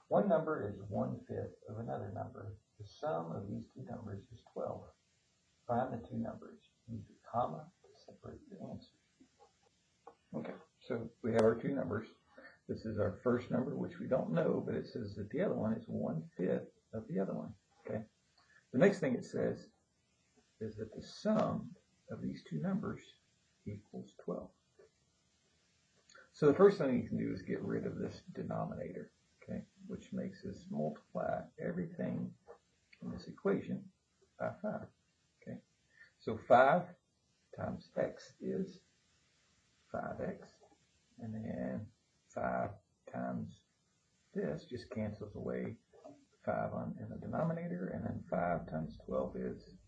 One number is 1/5 of another number. The sum of these two numbers is 12. Find the two numbers. Use the comma to separate your answers. Okay, so we have our two numbers. This is our first number, which we don't know, but it says that the other one is 1/5 of the other one. Okay. The next thing it says is that the sum of these two numbers equals 12. So the first thing you can do is get rid of this denominator, okay, which makes us multiply everything in this equation by 5. Okay. So 5 times x is 5x, and then 5 times this just cancels away 5 in the denominator, and then 5 times 12 is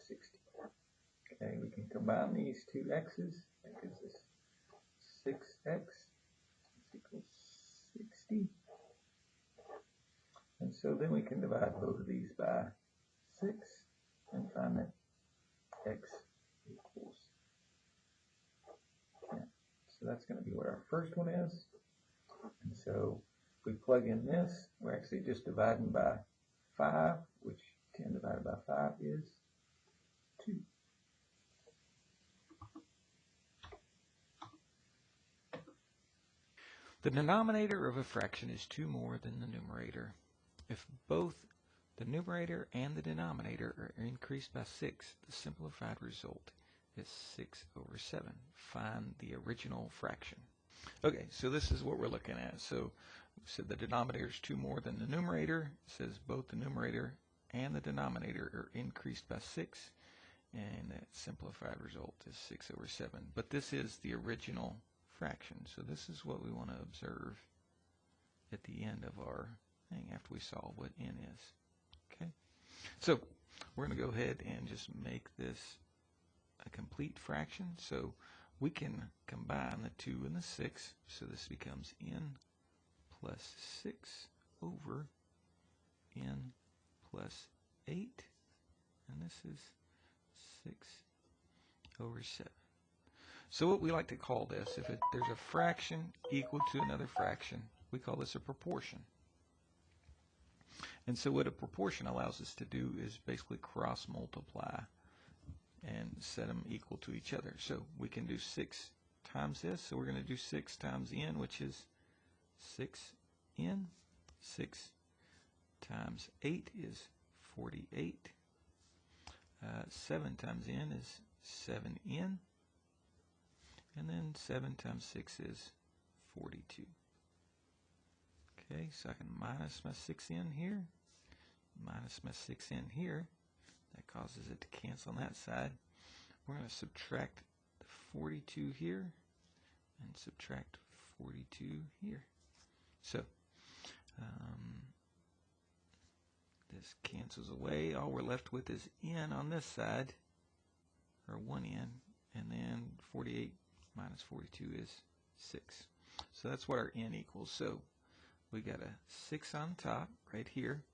60. Okay, we can combine these two x's. That gives us 6x equals 60. And so then we can divide both of these by 6 and find that x equals 10. So that's going to be what our first one is. And so if we plug in this, we're actually just dividing by 5, which 10 divided by 5 is 2. The denominator of a fraction is 2 more than the numerator. If both the numerator and the denominator are increased by 6, the simplified result is 6/7. Find the original fraction. Okay, so this is what we're looking at. So we said the denominator is 2 more than the numerator. It says both the numerator and the denominator are increased by 6, and that simplified result is 6/7. But this is the original fraction. So this is what we want to observe at the end of our thing after we solve what n is. Okay, so we're going to go ahead and just make this a complete fraction. So we can combine the 2 and the 6. So this becomes n plus 6 over n plus 8. And this is 6/7. So what we like to call this, if there's a fraction equal to another fraction, we call this a proportion. And so what a proportion allows us to do is basically cross multiply and set them equal to each other. So we can do 6 times this. So we're going to do 6 times n, which is 6n. 6 times 8 is 48. 7 times n is 7n. And then 7 times 6 is 42. Okay, so I can minus my 6n here, minus my 6n here. That causes it to cancel on that side. We're going to subtract the 42 here and subtract 42 here. So this cancels away. All we're left with is n on this side, or 1n, and then 48 minus 42 is 6. So that's what our n equals. So we got a 6 on top right here,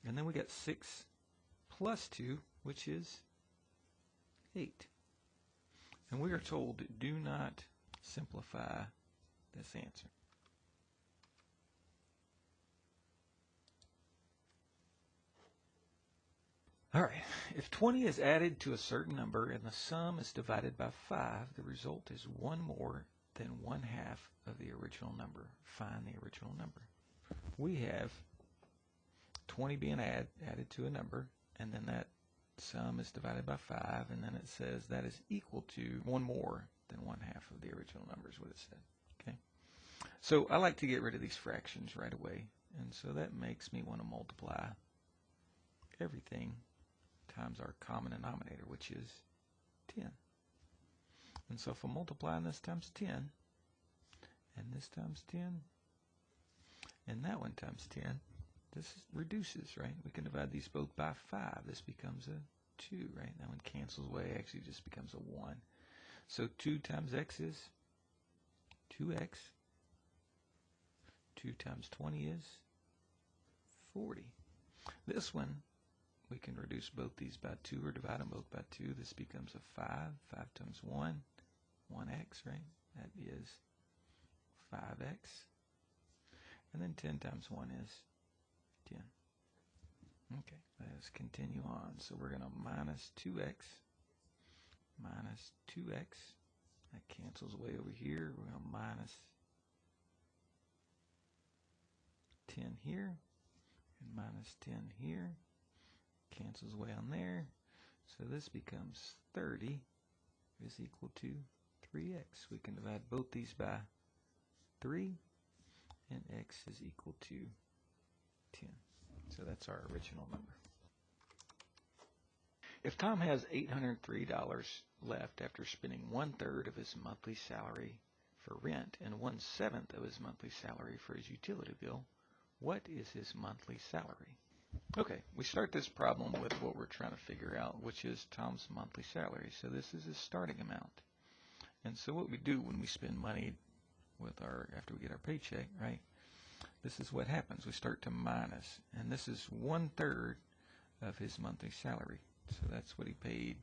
and then we got 6 plus 2, which is 8. And we are told, do not simplify this answer. All right, if 20 is added to a certain number and the sum is divided by 5, the result is 1 more than 1/2 of the original number. Find the original number. We have 20 being added to a number, and then that sum is divided by 5, and then it says that is equal to 1 more than 1/2 of the original number is what it said. Okay, so I like to get rid of these fractions right away, and so that makes me want to multiply everything times our common denominator, which is 10. And so if I'm multiplying this times 10, and this times 10, and that one times 10, this reduces, right? We can divide these both by 5. This becomes a 2, right? That one cancels away, actually just becomes a 1. So 2 times x is 2x. 2 times 20 is 40. This one, we can reduce both these by 2 or divide them both by 2. This becomes a 5. 5 times 1, 1x, right? That is 5x. And then 10 times 1 is 10. Okay, let's continue on. So we're going to minus 2x. Minus 2x. That cancels away over here. We're going to minus 10 here. And minus 10 here. Cancels away on there. So this becomes 30 is equal to 3x. We can divide both these by 3. And x is equal to 10. So that's our original number. If Tom has $803 left after spending 1/3 of his monthly salary for rent and 1/7 of his monthly salary for his utility bill, what is his monthly salary? Okay, we start this problem with what we're trying to figure out, which is Tom's monthly salary. So this is his starting amount. And so what we do when we spend money with after we get our paycheck, right? This is what happens. We start to minus, and this is 1/3 of his monthly salary. So that's what he paid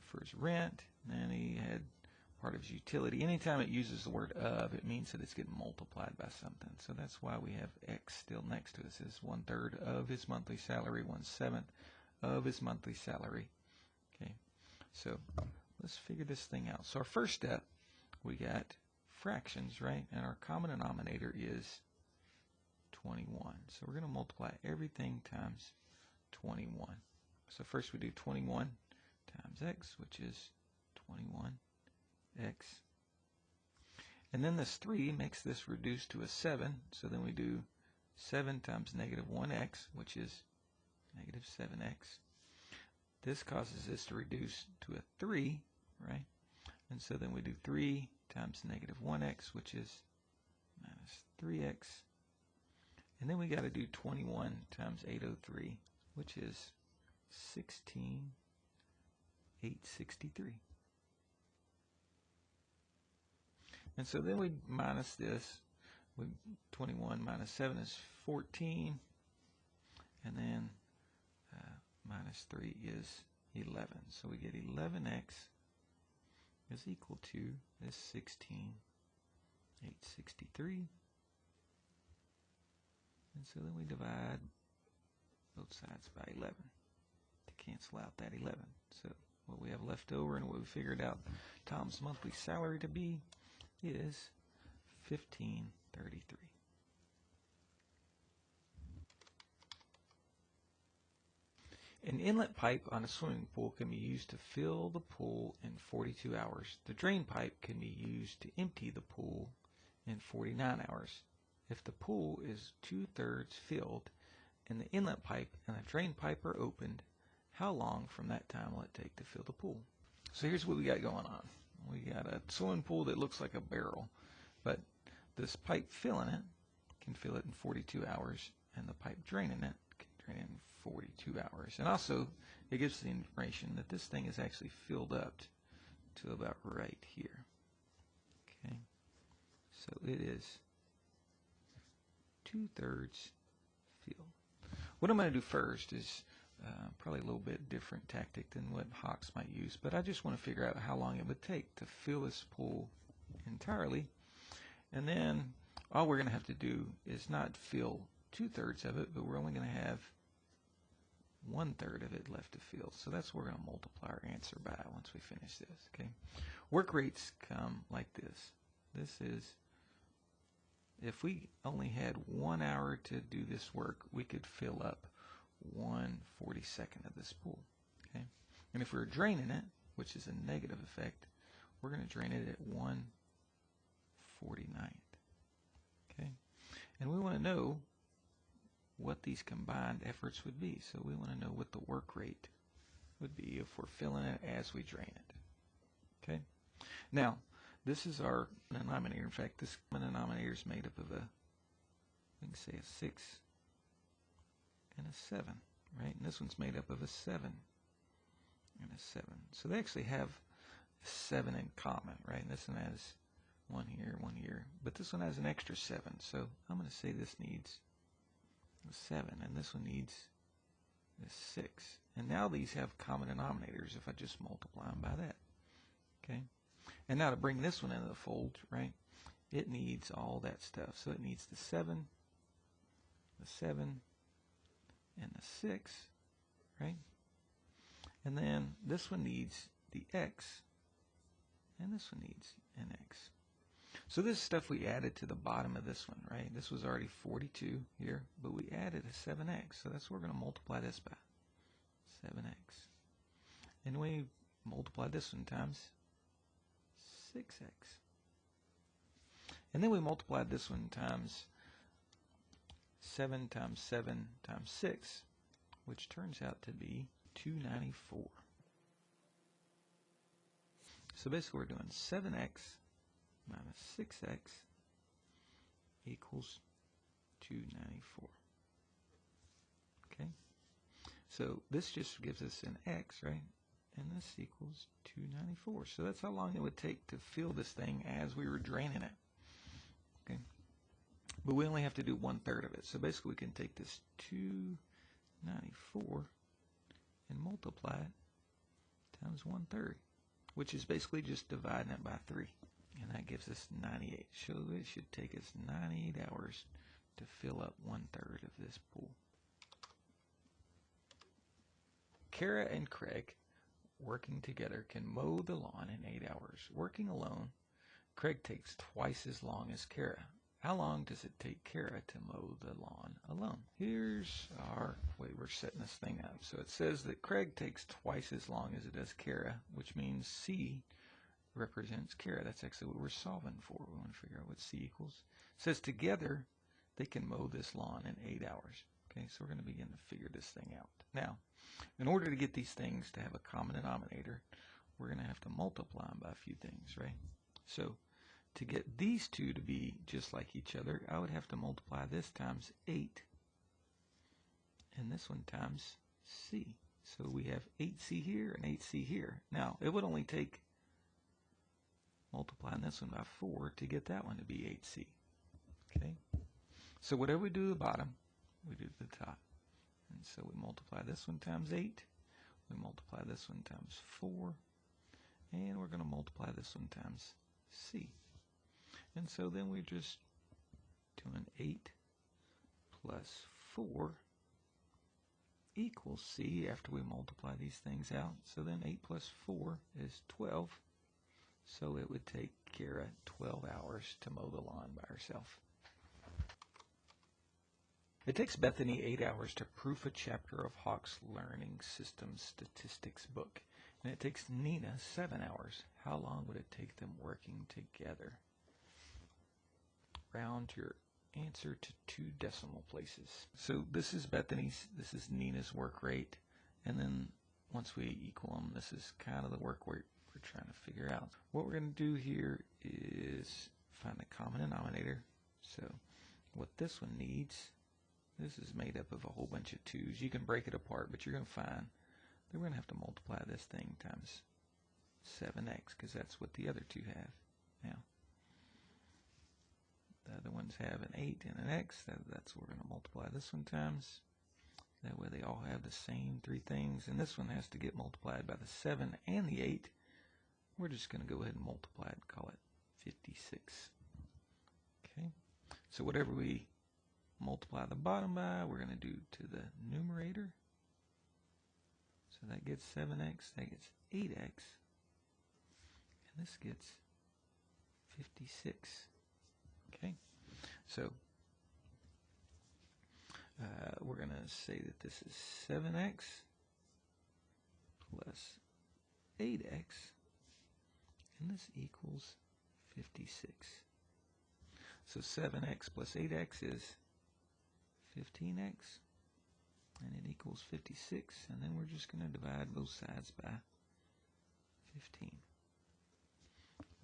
for his rent. And then he had part of his utility. Anytime it uses the word of, it means that it's getting multiplied by something. So that's why we have x still next to it. It says 1/3 of his monthly salary, 1/7 of his monthly salary. Okay, so let's figure this thing out. So our first step, we got fractions, right? And our common denominator is 21. So we're going to multiply everything times 21. So first we do 21 times x, which is 21x. And then this 3 makes this reduce to a 7. So then we do 7 times negative 1x, which is negative 7x. This causes this to reduce to a 3, right? And so then we do 3 times negative 1x, which is minus 3x. And then we got to do 21 times 803, which is 16,863. And so then we minus this. 21 minus 7 is 14. And then minus 3 is 11. So we get 11x is equal to this 16,863. And so then we divide both sides by 11 to cancel out that 11. So what we have left over and what we figured out Tom's monthly salary to be is $1,533. An inlet pipe on a swimming pool can be used to fill the pool in 42 hours. The drain pipe can be used to empty the pool in 49 hours. If the pool is 2/3 filled and the inlet pipe and the drain pipe are opened, how long from that time will it take to fill the pool? So here's what we got going on. We got a swimming pool that looks like a barrel, but this pipe filling it can fill it in 42 hours, and the pipe draining it can drain it in 42 hours. And also, it gives the information that this thing is actually filled up to about right here. Okay, so it is 2/3 filled. What I'm going to do first is probably a little bit different tactic than what Hawks might use, but I just want to figure out how long it would take to fill this pool entirely. And then all we're going to have to do is not fill 2/3 of it, but we're only going to have 1/3 of it left to fill. So that's what we're going to multiply our answer by once we finish this. Okay, work rates come like this. This is, if we only had 1 hour to do this work, we could fill up 1/42 of this pool. Okay, and if we're draining it, which is a negative effect, we're going to drain it at 1/49. Okay, and we want to know what these combined efforts would be. So we want to know what the work rate would be if we're filling it as we drain it. Okay, now this is our denominator. In fact, this denominator is made up of we can say a 6 and a 7, right? And this one's made up of a 7 and a 7. So they actually have a 7 in common, right? And this one has 1 here, but this one has an extra 7. So I'm going to say this needs a 7, and this one needs a 6. And now these have common denominators if I just multiply them by that. Okay? And now to bring this one into the fold, right, it needs all that stuff. So it needs the 7 the 7, and the 6, right? And then this one needs the x, and this one needs an x. So this stuff we added to the bottom of this one, right? This was already 42 here, but we added a 7x, so that's what we're going to multiply this by, 7x. And we multiply this one times 6x. And then we multiplied this one times 7 times 7 times 6, which turns out to be 294. So basically we're doing 7x minus 6x equals 294. Okay? So this just gives us an x, right? And this equals 294. So that's how long it would take to fill this thing as we were draining it. Okay? But we only have to do 1/3 of it. So basically we can take this 294 and multiply it times 1/3, which is basically just dividing it by 3. And that gives us 98. So it should take us 98 hours to fill up 1/3 of this pool. Kara and Craig, working together, can mow the lawn in 8 hours. Working alone, Craig takes twice as long as Kara. How long does it take Kara to mow the lawn alone? Here's our way we're setting this thing up. So it says that Craig takes twice as long as it does Kara, which means C represents Kara. That's actually what we're solving for. We want to figure out what C equals. It says together they can mow this lawn in 8 hours. Okay, so we're going to begin to figure this thing out. Now, in order to get these things to have a common denominator, we're going to have to multiply them by a few things, right? So to get these two to be just like each other, I would have to multiply this times 8 and this one times C. So we have 8C here and 8C here. Now, it would only take multiplying this one by 4 to get that one to be 8C. Okay? So whatever we do to the bottom, we do to the top. And so we multiply this one times 8. We multiply this one times 4. And we're going to multiply this one times C. And so then we're just doing 8 plus 4 equals C after we multiply these things out. So then 8 plus 4 is 12. So it would take Kara 12 hours to mow the lawn by herself. It takes Bethany 8 hours to proof a chapter of Hawk's Learning Systems Statistics book. And it takes Nina 7 hours. How long would it take them working together? Round your answer to 2 decimal places. So this is Bethany's, this is Nina's work rate. And then once we equal them, this is kind of the work we're trying to figure out. What we're going to do here is find the common denominator. So what this one needs, this is made up of a whole bunch of 2's. You can break it apart, but you're going to find that we're going to have to multiply this thing times 7x, because that's what the other 2 have. Now, the other ones have an 8 and an x. That's what we're going to multiply this one times. That way they all have the same 3 things. And this one has to get multiplied by the 7 and the 8. We're just going to go ahead and multiply it and call it 56. Okay? So whatever we multiply the bottom by, we're going to do to the numerator. So that gets 7x, that gets 8x, and this gets 56. Okay? So we're going to say that this is 7x plus 8x, and this equals 56. So 7x plus 8x is 15x, and it equals 56, and then we're just going to divide both sides by 15.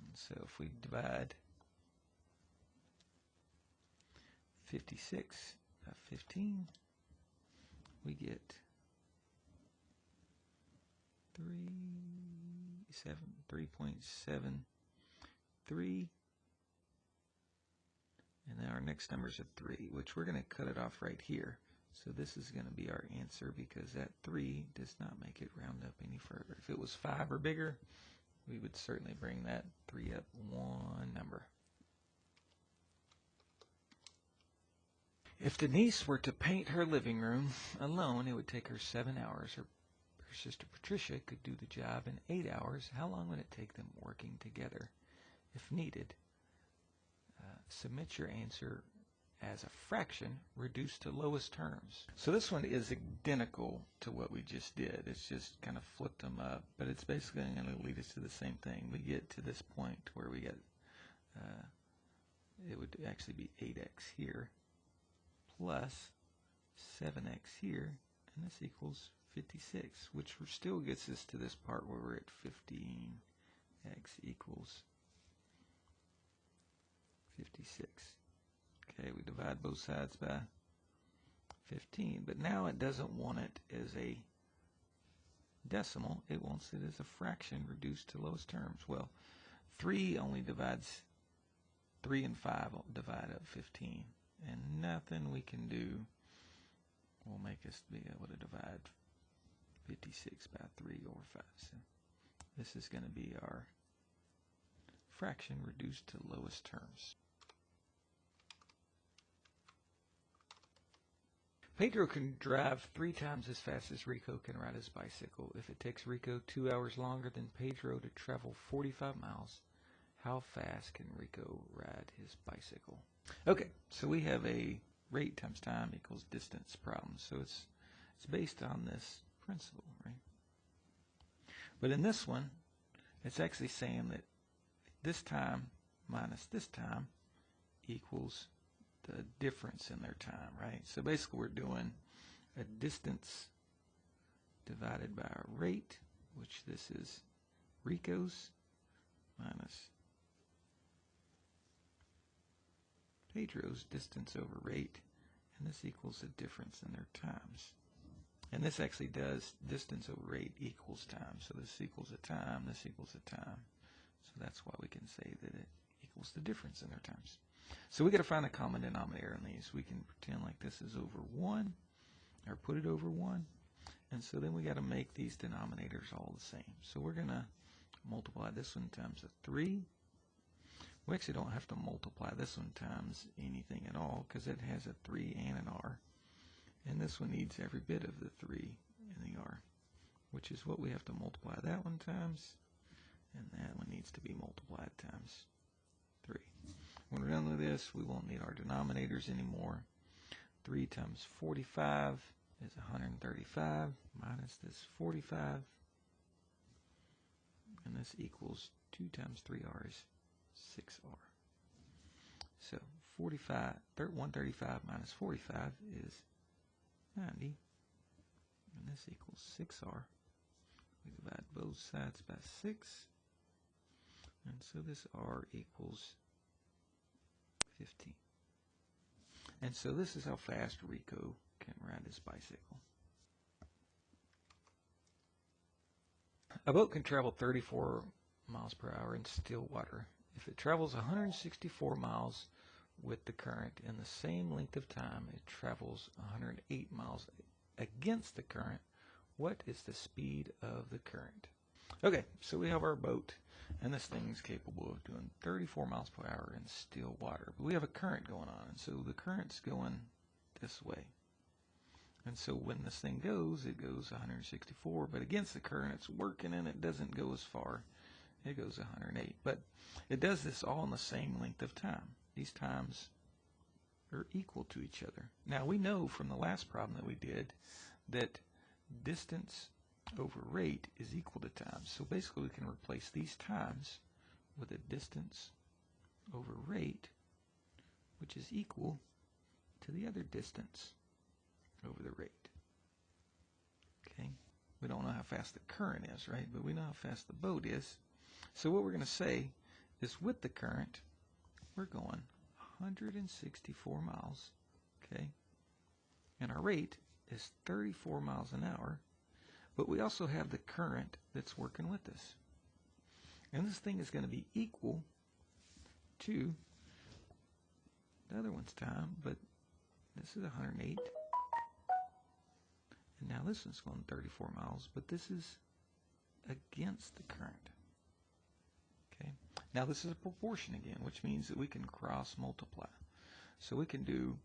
And so if we divide 56 by 15, we get 3.73. And then our next number is a 3, which we're going to cut it off right here. So this is going to be our answer because that 3 does not make it round up any further. If it was 5 or bigger, we would certainly bring that 3 up one number. If Denise were to paint her living room alone, it would take her 7 hours. Her sister Patricia could do the job in 8 hours. How long would it take them working together? If needed, submit your answer as a fraction reduced to lowest terms. So this one is identical to what we just did. It's just kind of flipped them up, but it's basically going to lead us to the same thing. We get to this point where we get, it would actually be 8x here plus 7x here, and this equals 56, which still gets us to this part where we're at 15x equals 56. Okay, we divide both sides by 15, but now it doesn't want it as a decimal. It wants it as a fraction reduced to lowest terms. Well, 3 only divides, 3 and 5 divide up 15, and nothing we can do will make us be able to divide 56 by 3 or 5. So this is going to be our fraction reduced to lowest terms. Pedro can drive 3 times as fast as Rico can ride his bicycle. If it takes Rico 2 hours longer than Pedro to travel 45 miles, how fast can Rico ride his bicycle? Okay, so we have a rate times time equals distance problem. So it's based on this principle, right? But in this one, it's actually saying that this time minus this time equals the difference in their time, right? So basically we're doing a distance divided by a rate, which this is Rico's minus Pedro's distance over rate, and this equals the difference in their times. And this actually does distance over rate equals time. So this equals a time, this equals a time. So that's why we can say that it equals the difference in their times. So we got to find a common denominator in these. We can pretend like this is over 1, or put it over 1. And so then we got to make these denominators all the same. So we're going to multiply this one times a 3. We actually don't have to multiply this one times anything at all because it has a 3 and an r. And this one needs every bit of the 3 and the r, which is what we have to multiply that one times, and that one needs to be multiplied times 3. When we're done with this, we won't need our denominators anymore. 3 times 45 is 135 minus this 45, and this equals 2 times 3r is 6r. So 135 minus 45 is 90, and this equals 6r. We divide both sides by 6, and so this r equals 15. And so this is how fast Rico can ride his bicycle. A boat can travel 34 miles per hour in still water. If it travels 164 miles with the current in the same length of time, it travels 108 miles against the current. What is the speed of the current? Okay, so we have our boat, and this thing is capable of doing 34 miles per hour in still water. But we have a current going on, and so the current's going this way. And so when this thing goes, it goes 164, but against the current, it's working, and it doesn't go as far. It goes 108. But it does this all in the same length of time. These times are equal to each other. Now, we know from the last problem that we did that distance over rate is equal to time. So basically, we can replace these times with a distance over rate, which is equal to the other distance over the rate. Okay? We don't know how fast the current is, right? But we know how fast the boat is. So what we're going to say is with the current, we're going 164 miles, okay? And our rate is 34 miles an hour, but we also have the current that's working with us. And this thing is going to be equal to the other one's time, but this is 108. And now this one's going 34 miles, but this is against the current. Okay. Now this is a proportion again, which means that we can cross multiply. So we can do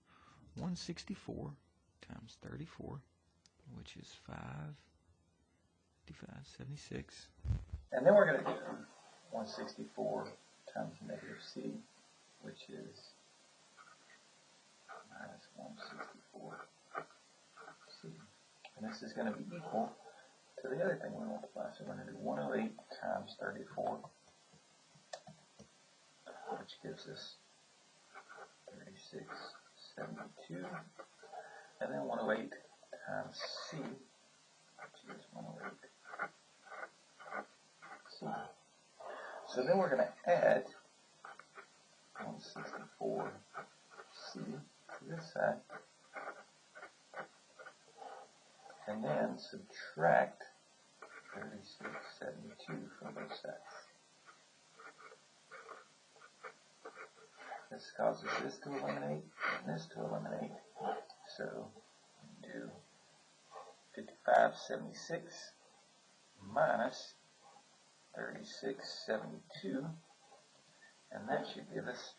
164 times 34, which is 76. And then we're going to do 164 times negative c, which is minus 164c. And this is going to be equal to the other thing we multiply. So we're going to do 108 times 34, which gives us 3672. And then 108 times c, which is 108c. So then we're going to add 164c to this side, and then subtract 3672 from both sides. This causes this to eliminate and this to eliminate. So do 5576 minus 3672, and that should give us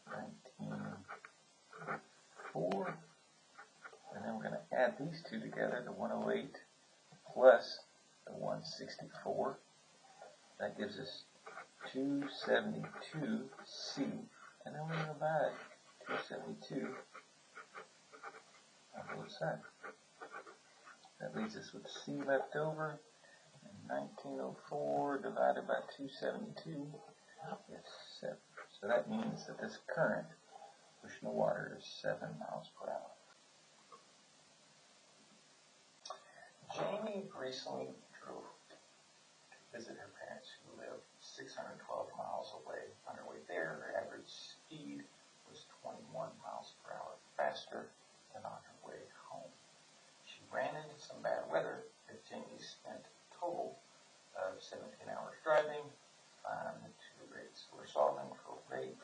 1904. And then we're going to add these two together, the 108 plus the 164. That gives us 272c. And then we're going to divide 272 on both sides. That leaves us with c left over. And 1904 divided by 272 is 7. So that means that this current pushing the water is 7 miles per hour. Jamie recently drove to visit her parents who live 612 miles away. On her way there, her average speed was 21 miles per hour faster than on her way home. She ran into some bad weather that Jamie spent a total of 17 hours driving. Find the two rates. We're solving for rate,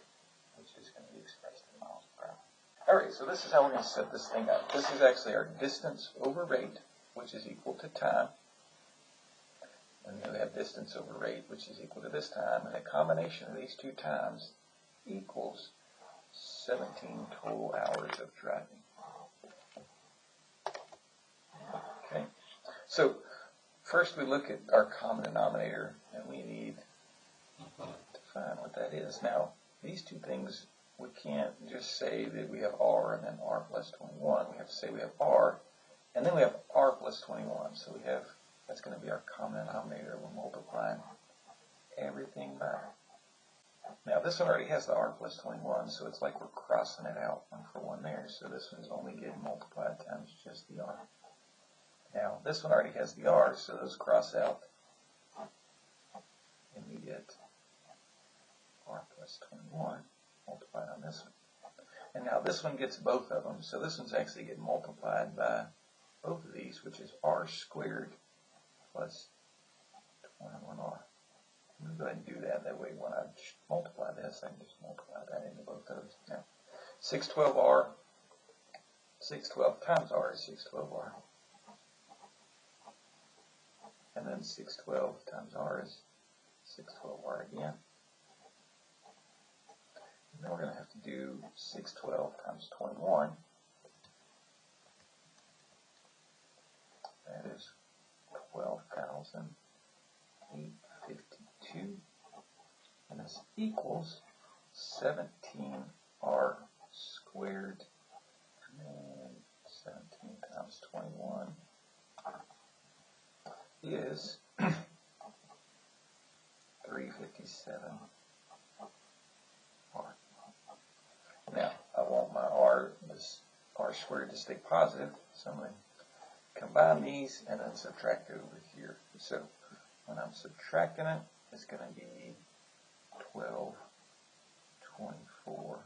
which is going to be expressed in miles per hour. Alright, so this is how we're going to set this thing up. This is actually our distance over rate, which is equal to time. And then we have distance over rate, which is equal to this time. And the combination of these two times equals 17 total hours of driving. Okay, so first we look at our common denominator, and we need to find what that is. Now, these two things, we can't just say that we have r and then r plus 21. We have to say we have r, and then we have r plus 21. So we have, that's going to be our common denominator. We're multiplying everything by. Now this one already has the r plus 21, so it's like we're crossing it out one for one there. So this one's only getting multiplied times just the r. Now this one already has the r, so those cross out, and we get r plus 21 multiplied on this one. And now this one gets both of them, so this one's actually getting multiplied by both of these, which is r squared plus 21r. I'm going to go ahead and do that. That way when I multiply this, I can just multiply that into both of those. Now, 612r, 612 times r is 612r. And then 612 times r is 612r again. And then we're going to have to do 612 times 21. That is 12,852. And this equals 17r squared. And 17 times 21 is 357 r. Now, I want my r, this r squared, to stay positive, so I'm going to combine these and then subtract it over here. So when I'm subtracting it, it's going to be 1224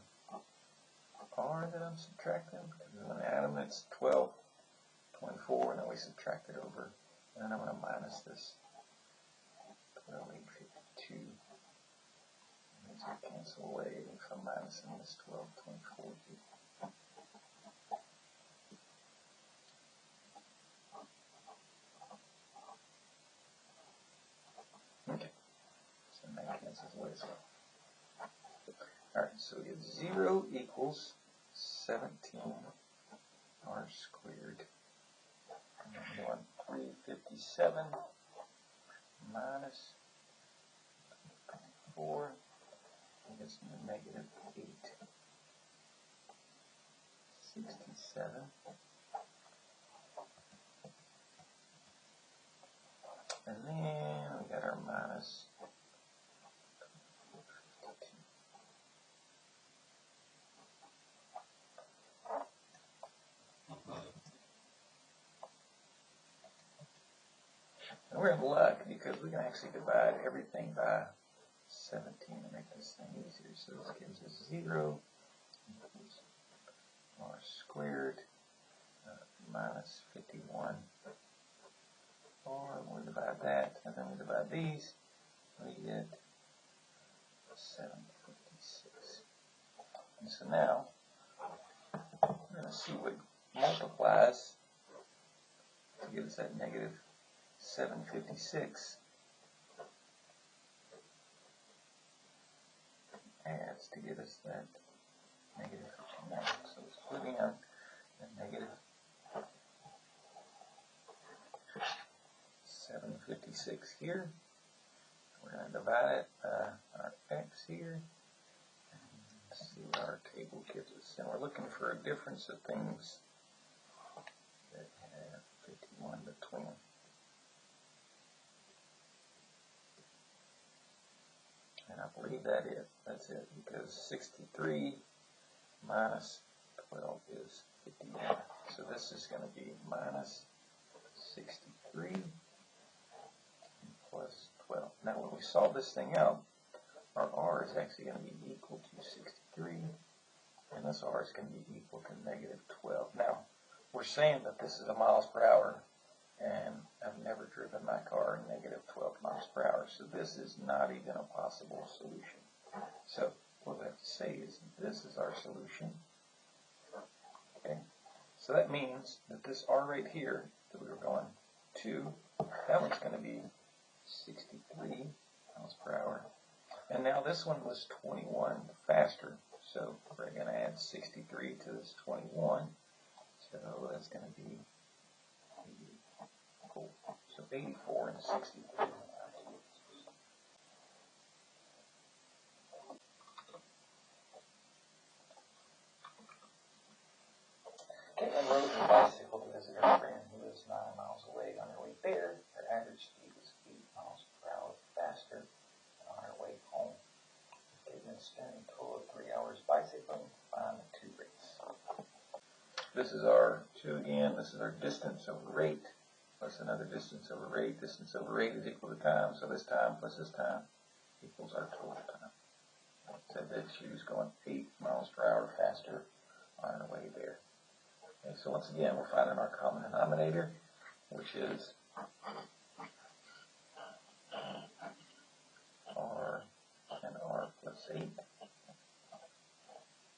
r that I'm subtracting. Because when I add them, it's 1224, and then we subtract it over. And then I'm going to minus this 12,852. And these will cancel away if I'm minusing this 1224 here. Okay, so that cancels away as well. Alright, so we get 0 equals 17 r squared. And then we're doing 357 minus 4, and it's negative 8. 67. And then we got our minus 52. And we're in luck because we can actually divide everything by 17 to make this thing easier. So this gives us 0 equals r squared minus 51. Or we divide that, and then we divide these, we get 756. And so now, we're going to see what multiplies to give us that negative 756. Adds to give us that negative 59. So it's putting in the negative 756 here. We're going to divide it by our x here. And see what our table gives us. And we're looking for a difference of things that have 51 between them. And I believe that's it, because 63 minus 12 is 51. So this is going to be minus 63 plus 12. Now when we solve this thing out, our r is actually going to be equal to 63, and this r is going to be equal to negative 12. Now, we're saying that this is a miles per hour, and I've never driven my car negative 12 miles per hour, so this is not even a possible solution. So what we have to say is this is our solution. Okay, so that means that this r right here that we were going to, that one's going to be 63 miles per hour. And now this one was 21 faster, so we're going to add 63 to this 21. So that's going to be 84. So 84 and 63. Caitlin rode her bicycle to visit her friend who lives 9 miles away. On her way there, her average speed was 8 miles per hour faster than on her way home. Caitlin spent a total of 3 hours bicycling to find the 2 rates. This is our 2 again. This is our distance over rate plus another distance over rate. Distance over rate is equal to time, so this time plus this time equals our total time. So that she was going 8 miles per hour faster on her way there. Okay, so once again, we're finding our common denominator, which is r and r plus 8.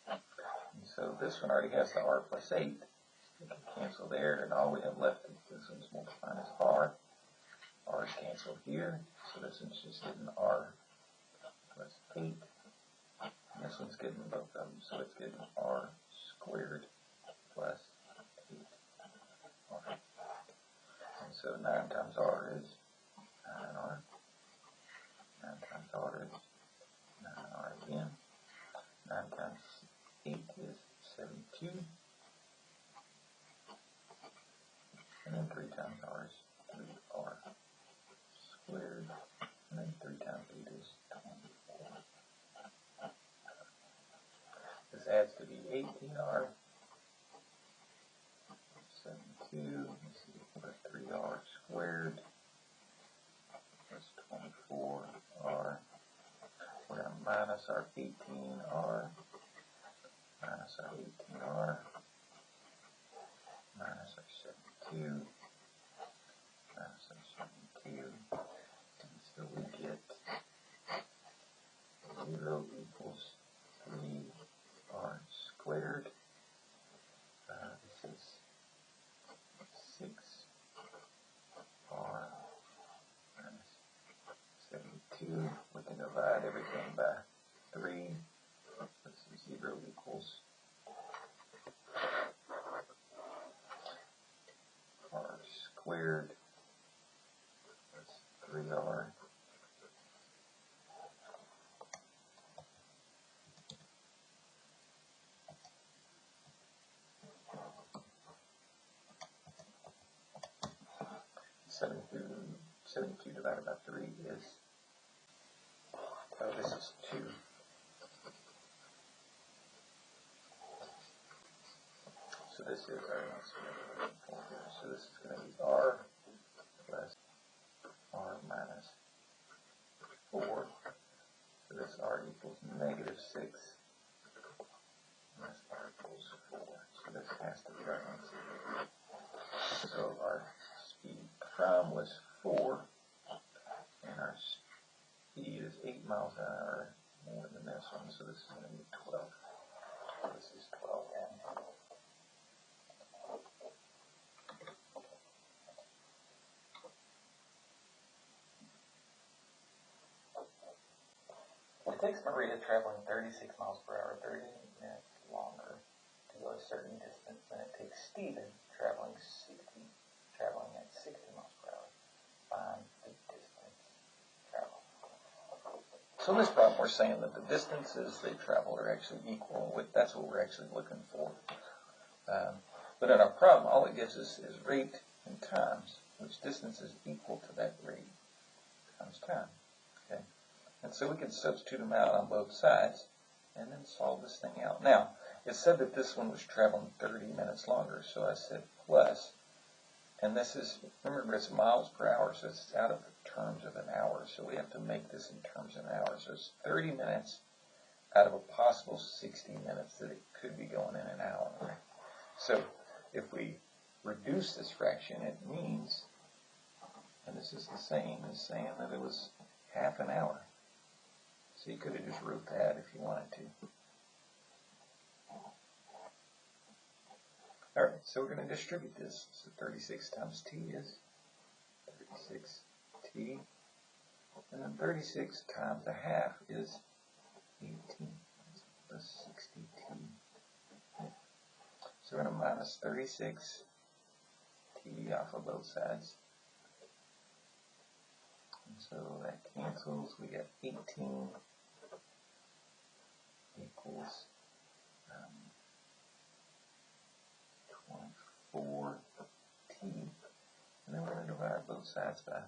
And so this one already has the r plus 8. We can cancel there, and all we have left is this one's multiplying as r. R is canceled here, so this one's just getting r plus 8. And this one's getting both of them, so it's getting r squared plus 8. And so 9 times r is 9r. 9 times r is 9r again. 9 times 8 is 72. And then 3 times r is 3r squared. And then 3 times 8 is 24. This adds to be 18r. 72 is equal to 3r squared plus 24r. We're going to minus our 18r, minus our 18r, minus our 72, minus our 72, and so we get 0 equals 3r squared. This is 6r minus 72. We can divide everything by 3. This is 0 equals squared. That's 3r. So 72 divided by 3 is, this is 2. So this is so this is going to be r plus r minus 4. So this r equals negative 6. And this r equals 4. So this has to be our answer. So our speed prime was 4, and our speed is 8 miles an hour more than this one. So this is going to be 12. So this is 12 and it takes Maria traveling 36 miles per hour 30 minutes longer to go a certain distance than it takes Stephen traveling at 60 miles per hour. Find the distance traveled. So in this problem we're saying that the distances they travel are actually equal. That's what we're actually looking for. But in our problem, all it gives us is rate and times, which distance is equal to that rate times time. Okay? And so we can substitute them out on both sides and then solve this thing out. Now, it said that this one was traveling 30 minutes longer, so I said plus, and this is, remember it's miles per hour, so it's out of terms of an hour, so we have to make this in terms of an hour. So it's 30 minutes out of a possible 60 minutes that it could be going in an hour. Right? So if we reduce this fraction, it means, and this is the same as saying that it was half an hour. So you could have just wrote that if you wanted to. All right, so we're going to distribute this. So 36 times t is 36t. And then 36 times a half is 18. That's 60t. So we're going to minus 36t off of both sides. And so that cancels. We get 18 equals 24t. And then we're going to divide both sides by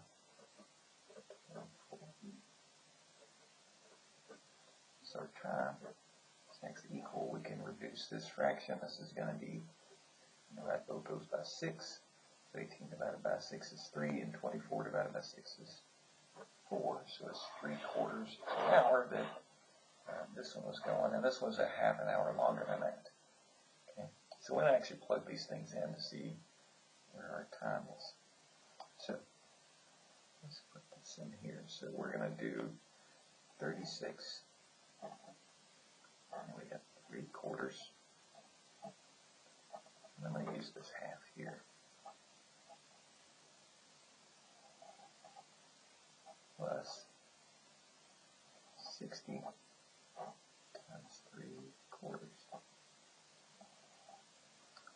24. So our time is next equal. We can reduce this fraction. This is going to be, divide both those by 6. So 18 divided by 6 is 3, and 24 divided by 6 is 4. So it's 3/4 an hour that this one was going, and this was a half an hour longer than that. Okay. So we're going to actually plug these things in to see where our time is. So let's put this in here. So we're going to do 36. And we got 3/4. And I'm going to use this half here. Plus 60 times 3/4.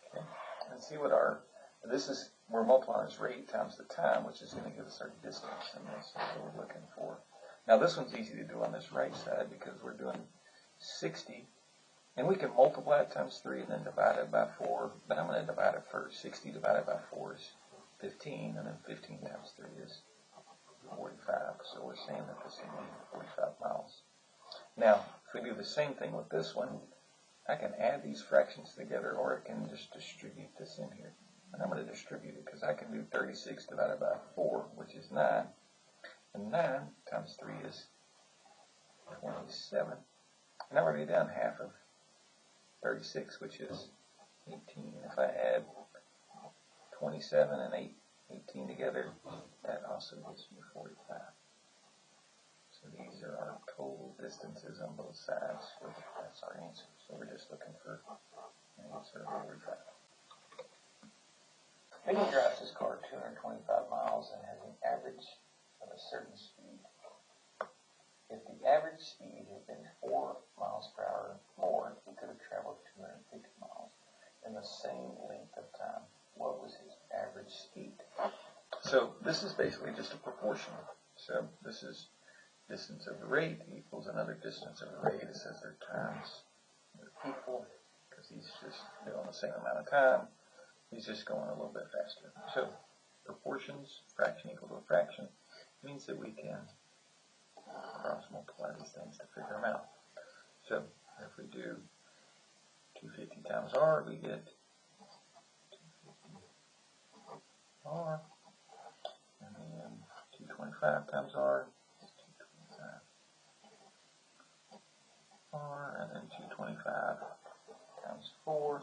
Okay. And see what this is, we're multiplying this rate times the time, which is going to give us our distance, and that's what we're looking for. Now this one's easy to do on this right side because we're doing 60, and we can multiply it times 3 and then divide it by 4, but I'm going to divide it first. 60 divided by 4 is 15, and then 15 times 3 is 45, so we're saying that this is going to be 45 miles. Now, if we do the same thing with this one, I can add these fractions together, or I can just distribute this in here. And I'm going to distribute it because I can do 36 divided by 4, which is 9, and 9 times 3 is 27. And I've already done half of 36, which is 18. And if I add 27 and 18 together, that also gives me 45. So these are our total distances on both sides. That's our answer. So we're just looking for an answer of 45. Benny drives his car 225 miles and has an average of a certain speed. If the average speed had been 4 miles per hour more, he could have traveled 250 miles in the same length of time. What was his average speed? So this is basically just a proportion. So this is distance over rate equals another distance over rate. It says they're times, they're equal, because he's just doing the same amount of time. He's just going a little bit faster. So proportions, fraction equal to a fraction, means that we can cross multiply these things to figure them out. So if we do 250 times r, we get 250 r, and then 225 times r, 225 r, and then 225 times 4,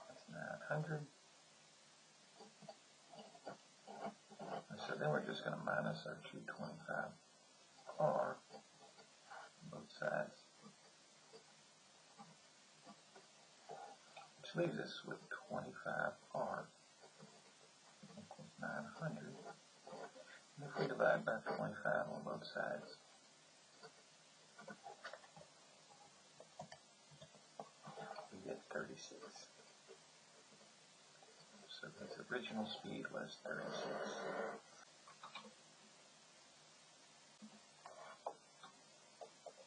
that's 900. And so then we're just going to minus our 225r on both sides, which leaves us with 25r equals 900. And if we divide by 25 on both sides, we get 36. So his original speed was 36.